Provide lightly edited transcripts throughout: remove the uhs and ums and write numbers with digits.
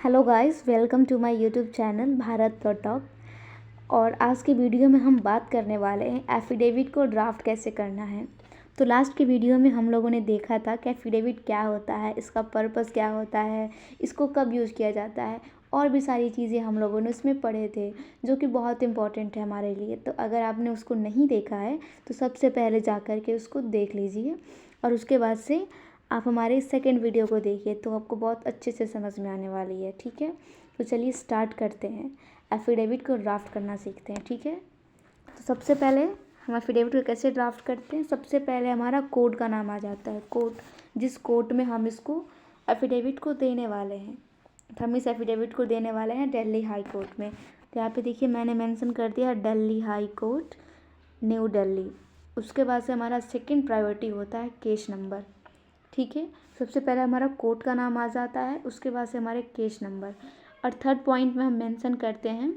Hello guys, welcome to my YouTube channel Bharat talk. और आज के वीडियो में हम बात करने वाले हैं एफिडेविट को ड्राफ्ट कैसे करना है। तो लास्ट के वीडियो में हम लोगों ने देखा था कि एफिडेविट क्या होता है, इसका पर्पस क्या होता है, इसको कब यूज़ किया जाता है, और भी सारी चीज़ें हम लोगों ने उसमें पढ़े थे जो कि बहुत इंपॉर्टेंट है हमारे लिए। तो अगर आपने उसको नहीं देखा है तो सबसे पहले जा कर के उसको देख लीजिए और उसके बाद से आप हमारे सेकंड वीडियो को देखिए तो आपको बहुत अच्छे से समझ में आने वाली है। ठीक है, तो चलिए स्टार्ट करते हैं, एफिडेविट को ड्राफ्ट करना सीखते हैं। ठीक है, तो सबसे पहले हम एफिडेविट को कैसे ड्राफ्ट करते हैं। सबसे पहले हमारा कोर्ट का नाम आ जाता है, कोर्ट, जिस कोर्ट में हम इसको एफिडेविट को देने वाले हैं। तो हम इस एफिडेविट को देने वाले हैं दिल्ली हाई कोर्ट में। तो यहाँ पे देखिए मैंने मेंशन कर दिया Delhi high court, new Delhi. उसके बाद से हमारा सेकंड प्रायोरिटी होता है केस नंबर। ठीक है, सबसे पहले हमारा कोर्ट का नाम आ जाता है, उसके बाद से हमारे केस नंबर, और थर्ड पॉइंट में हम मेंशन करते हैं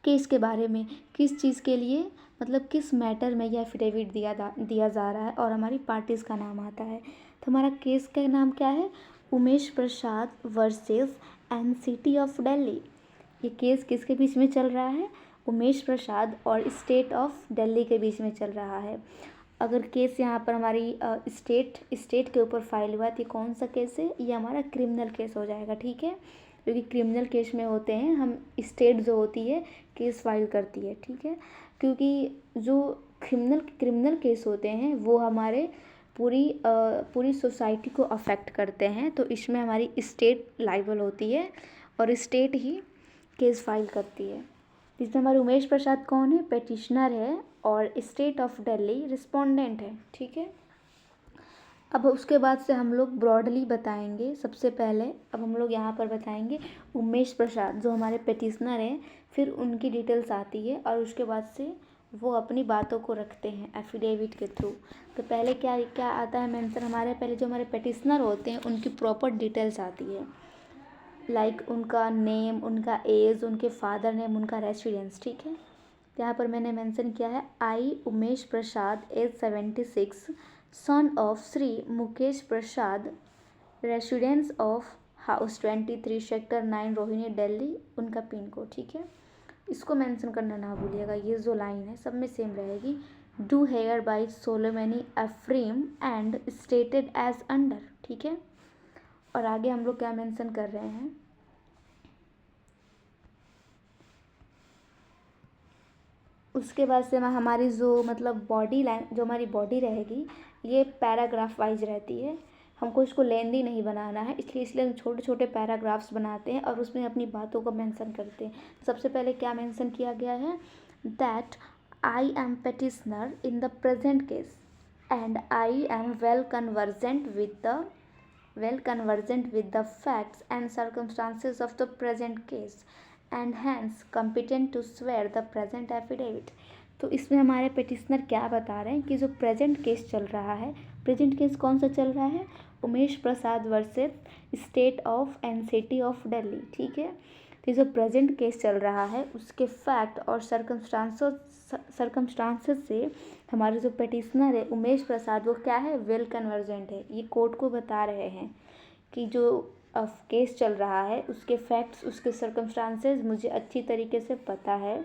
केस के बारे में, किस चीज़ के लिए, मतलब किस मैटर में यह एफिडेविट दिया जा रहा है, और हमारी पार्टीज़ का नाम आता है। तो हमारा केस का नाम क्या है, Umesh Prasad versus NCT of Delhi. ये केस किसके बीच में चल रहा है, उमेश प्रसाद और स्टेट ऑफ दिल्ली के बीच में चल रहा है। अगर केस यहाँ पर हमारी स्टेट के ऊपर फाइल हुआ तो कौन सा केस है, ये हमारा क्रिमिनल केस हो जाएगा। ठीक है, क्योंकि क्रिमिनल केस में होते हैं हम, स्टेट जो होती है केस फाइल करती है। ठीक है, क्योंकि जो क्रिमिनल केस होते हैं वो हमारे पूरी सोसाइटी को अफेक्ट करते हैं, तो इसमें हमारी स्टेट लाइबल होती है और स्टेट ही केस फाइल करती है। इसमें हमारे उमेश प्रसाद कौन है, पेटिशनर है, और स्टेट ऑफ दिल्ली रिस्पोंडेंट है। ठीक है, अब उसके बाद से हम लोग ब्रॉडली बताएंगे। सबसे पहले अब हम लोग यहाँ पर बताएंगे उमेश प्रसाद जो हमारे पेटिशनर हैं, फिर उनकी डिटेल्स आती है और उसके बाद से वो अपनी बातों को रखते हैं एफिडेविट के थ्रू। तो पहले क्या क्या आता है मेंशन, हमारे पहले जो हमारे पेटिशनर होते हैं उनकी प्रॉपर डिटेल्स आती है, लाइक उनका नेम, उनका एज, उनके फादर नेम, उनका रेसिडेंस। ठीक है, यहाँ पर मैंने मेंशन किया है I Umesh Prasad age 76, son of Shri Mukesh Prasad, residence of house 23 sector 9 Rohini Delhi, उनका पिन कोड। ठीक है, इसको मेंशन करना ना भूलिएगा, ये जो लाइन है सब में सेम रहेगी। Do hereby solemnly affirm and stated as under. ठीक है, और आगे हम लोग क्या मेंशन कर रहे हैं, उसके बाद से हमारी जो मतलब बॉडी लाइन, जो हमारी बॉडी रहेगी ये पैराग्राफ वाइज रहती है। हमको इसको लेंदी नहीं बनाना है, इसलिए हम छोटे छोटे पैराग्राफ्स बनाते हैं और उसमें अपनी बातों को मेंशन करते हैं। सबसे पहले क्या मेंशन किया गया है, that I am petitioner in the present case and I am well convergent with the facts and circumstances of the present case and hence competent to swear the present affidavit। तो इसमें हमारे petitioner क्या बता रहे हैं कि जो present case चल रहा है, प्रेजेंट केस कौन सा चल रहा है, Umesh Prasad versus state of and city of Delhi. ठीक है, तो जो प्रेजेंट केस चल रहा है उसके फैक्ट और सर्कमस्टांसेस से हमारे जो पिटिशनर है उमेश प्रसाद वो क्या है, वेल कन्वर्जेंट है। ये कोर्ट को बता रहे हैं कि जो केस चल रहा है उसके फैक्ट्स, उसके सर्कमस्टांसेस मुझे अच्छी तरीके से पता है,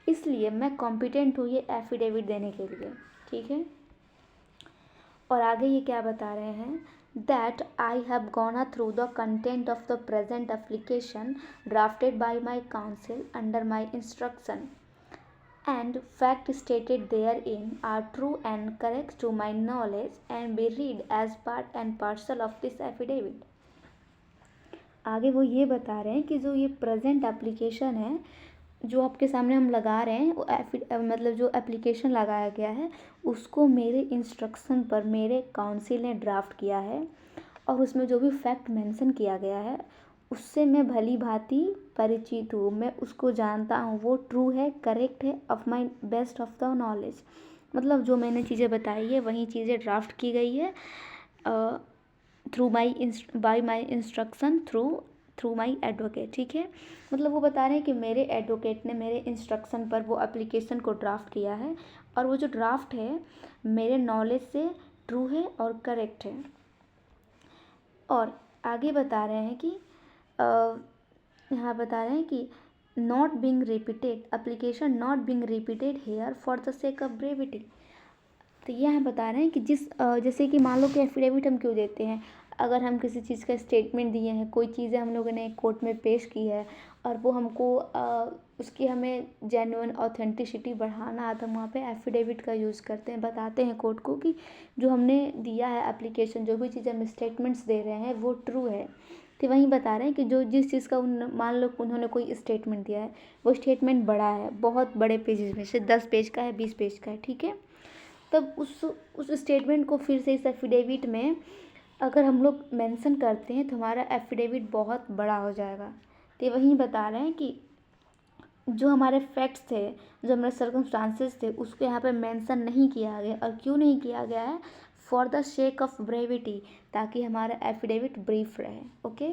इसलिए मैं कॉम्पिटेंट हूँ ये एफिडेविट देने के लिए। ठीक है, और आगे ये क्या बता रहे हैं, that I have gone through the content of the present application drafted bye my council under my instruction and fact stated therein are true and correct to my knowledge and be read as part and parcel of this affidavit। आगे वो ये बता रहे हैं कि जो ये present application है जो आपके सामने हम लगा रहे हैं, वो मतलब जो एप्लीकेशन लगाया गया है उसको मेरे इंस्ट्रक्शन पर मेरे काउंसिल ने ड्राफ्ट किया है, और उसमें जो भी फैक्ट मेंशन किया गया है उससे मैं भली भांति परिचित हूँ, मैं उसको जानता हूँ, वो ट्रू है, करेक्ट है, of my best of the knowledge. मतलब जो मैंने चीज़ें बताई है वही चीज़ें ड्राफ्ट की गई है bye my instruction through my advocate. ठीक है, मतलब वो बता रहे हैं कि मेरे एडवोकेट ने मेरे इंस्ट्रक्शन पर वो एप्लीकेशन को ड्राफ्ट किया है, और वो जो ड्राफ्ट है मेरे नॉलेज से ट्रू है और करेक्ट है। और आगे बता रहे हैं कि यहाँ बता रहे हैं कि not being repeated, application not being repeated here for the sake of brevity. तो ये हम बता रहे हैं कि जैसे कि मान लो कि एफिडेविट हम क्यों देते हैं, अगर हम किसी चीज़ का स्टेटमेंट दिए हैं, कोई चीज़ें हम लोगों ने कोर्ट में पेश की है और वो हमको उसकी हमें जेन्युइन ऑथेंटिसिटी बढ़ाना है, तो हम वहाँ पे एफिडेविट का यूज़ करते हैं, बताते हैं कोर्ट को कि जो हमने दिया है एप्लीकेशन, जो भी चीज़ हम स्टेटमेंट्स दे रहे हैं वो ट्रू है। तो वहीं बता रहे हैं कि जो जिस चीज़ का मान लो उन्होंने कोई स्टेटमेंट दिया है, वो स्टेटमेंट बड़ा है, बहुत बड़े पेजेस में से 10 पेज का है, 20 पेज का है, ठीक है। तब उस स्टेटमेंट को फिर से इस एफिडेविट में अगर हम लोग मेंशन करते हैं तो हमारा एफिडेविट बहुत बड़ा हो जाएगा। तो वहीं बता रहे हैं कि जो हमारे फैक्ट्स थे, जो हमारे सर्कमस्टांसेस थे, उसको यहाँ पे मेंशन नहीं किया गया। और क्यों नहीं किया गया है? For the sake of brevity, ताकि हमारा एफिडेविट ब्रीफ रहे। ओके।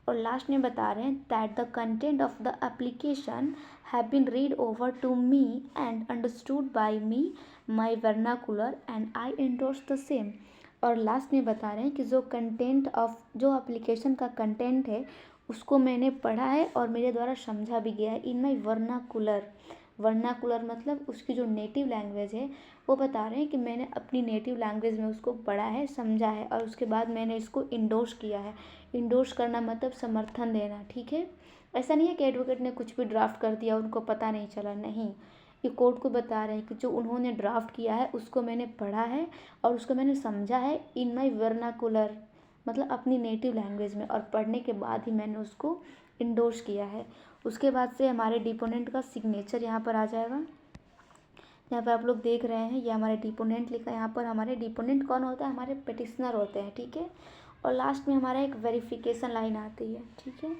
और लास्ट में बता रहे हैं that the content of the application have been read over to me and understood by me my vernacular and I endorse the same. और last में बता रहे हैं कि जो कंटेंट ऑफ जो एप्लीकेशन का कंटेंट है उसको मैंने पढ़ा है और मेरे द्वारा समझा भी गया है इन माई वर्नाकुलर। वर्नाकुलर मतलब उसकी जो नेटिव लैंग्वेज है, वो बता रहे हैं कि मैंने अपनी नेटिव लैंग्वेज में उसको पढ़ा है, समझा है और उसके बाद मैंने इसको इंडोर्स किया है। इंडोर्स करना मतलब समर्थन देना, ठीक है। ऐसा नहीं है कि एडवोकेट ने कुछ भी ड्राफ्ट कर दिया, उनको पता नहीं चला, नहीं। ये कोर्ट को बता रहे हैं कि जो उन्होंने ड्राफ्ट किया है उसको मैंने पढ़ा है और उसको मैंने समझा है इन माई वर्नाकुलर, मतलब अपनी नेटिव लैंग्वेज में, और पढ़ने के बाद ही मैंने उसको इंडोर्स किया है। उसके बाद से हमारे डिपोनेंट का सिग्नेचर यहाँ पर आ जाएगा। यहाँ पर आप लोग देख रहे हैं ये हमारे डिपोनेंट लिखा है। यहाँ पर हमारे डिपोनेंट कौन होता है? हमारे पिटिशनर होते हैं, ठीक है। और लास्ट में हमारा एक वेरिफिकेशन लाइन आती है, ठीक है।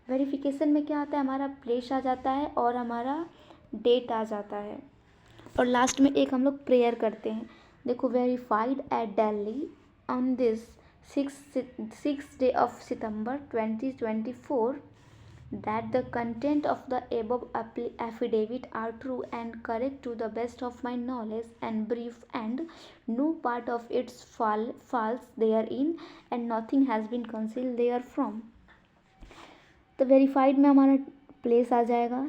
वेरिफिकेशन में क्या आता है? हमारा प्लेस आ जाता है और हमारा डेट आ जाता है। और लास्ट में एक हम लोग प्रेयर करते हैं। देखो, verified at Delhi on this 6th day of September 2024 that the content of the above affidavit are true and correct to the best of my knowledge and brief, and no part of its false therein and nothing has been concealed therefrom। तो verified में हमारा place आ जाएगा,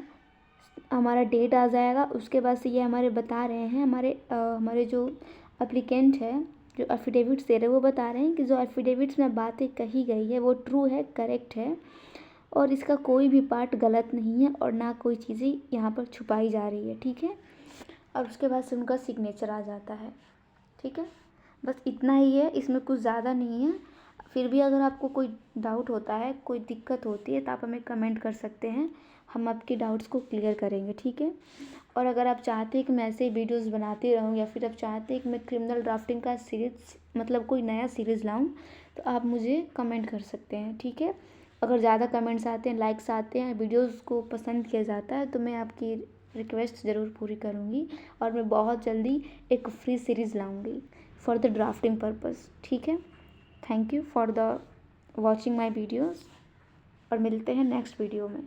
हमारा date आ जाएगा। उसके बाद से ये हमारे बता रहे हैं, हमारे जो एप्लीकेंट है, जो एफिडेविट्स दे रहे हैं, वो बता रहे हैं कि जो एफिडेविट्स में बातें कही गई है वो ट्रू है, करेक्ट है और इसका कोई भी पार्ट गलत नहीं है और ना कोई चीज़ें यहाँ पर छुपाई जा रही है, ठीक है। और उसके बाद से उनका सिग्नेचर आ जाता है, ठीक है। बस इतना ही है, इसमें कुछ ज़्यादा नहीं है। फिर भी अगर आपको कोई डाउट होता है, कोई दिक्कत होती है, तो आप हमें कमेंट कर सकते हैं, हम आपके डाउट्स को क्लियर करेंगे, ठीक है। और अगर आप चाहते हैं कि मैं ऐसे वीडियोस बनाती रहूँ या फिर आप चाहते हैं कि मैं क्रिमिनल ड्राफ्टिंग का सीरीज़ मतलब कोई नया सीरीज़ लाऊँ, तो आप मुझे कमेंट कर सकते हैं, ठीक है। अगर ज़्यादा कमेंट्स आते हैं, लाइक्स आते हैं, वीडियोस को पसंद किया जाता है, तो मैं आपकी रिक्वेस्ट ज़रूर पूरी करूँगी और मैं बहुत जल्दी एक फ्री सीरीज़ लाऊँगी फॉर द ड्राफ्टिंग पर्पज़, ठीक है। Thank you for the watching my videos और मिलते हैं नेक्स्ट वीडियो में।